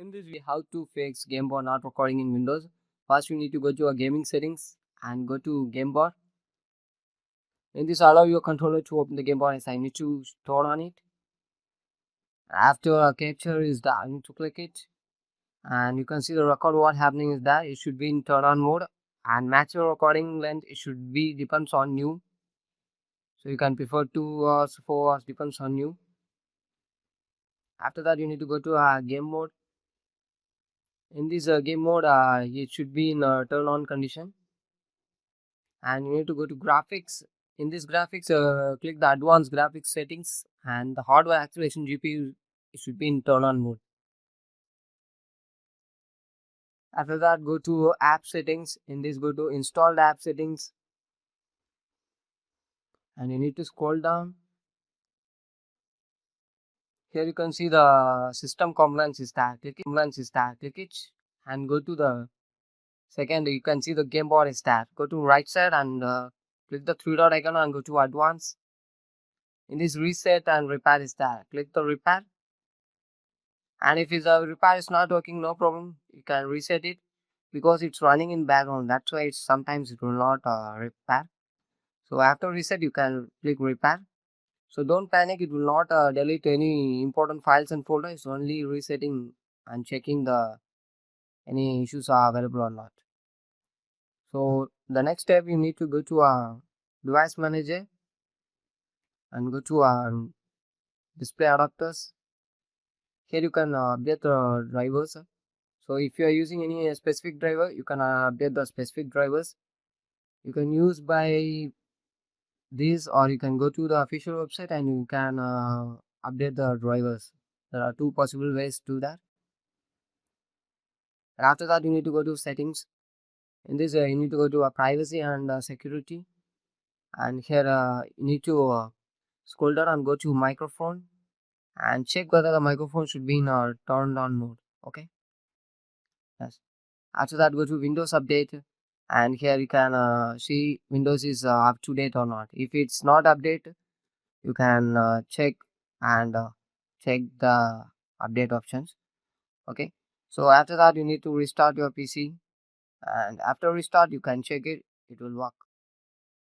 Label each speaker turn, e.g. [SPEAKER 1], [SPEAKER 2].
[SPEAKER 1] In this video, how to fix game bar not recording in Windows. First, you need to go to your gaming settings and go to game bar. In this, allow your controller to open the game bar, and I need to store on it. After a capture is done, you need to click it, and you can see the record. What happening is that it should be in turn on mode, and match your recording length. It should be depends on you. So you can prefer 2 hours, 4 hours, depends on you. After that, you need to go to game mode. In this game mode, it should be in turn on condition, and you need to go to graphics. In this graphics, click the advanced graphics settings, and the hardware activation GPU it should be in turn on mode. After that, go to app settings. In this, go to installed app settings, and you need to scroll down. Here you can see the system compliance is that. Click it and go to the second. You can see the game board is that. Go to right side and click the three dot icon and go to advanced. In this reset and repair is that. Click the repair. And if the repair is not working, no problem, you can reset it because it's running in background. That's why sometimes it will not repair. So after reset, you can click repair. So don't panic, it will not delete any important files and folders. It's only resetting and checking the any issues are available or not. So the next step, you need to go to device manager and go to display adapters. Here you can update the drivers. So if you are using any specific driver, you can update the specific drivers. You can use by this, or you can go to the official website and you can update the drivers. There are two possible ways to do that. And after that, you need to go to settings. In this, you need to go to privacy and security. And here you need to scroll down and go to microphone and check whether the microphone should be in turned on mode. Okay. Yes. After that, go to Windows Update, and here you can see Windows is up to date or not. If it's not updated, you can check and check the update options. Okay. So after that, you need to restart your PC, and after restart, you can check it. It will work.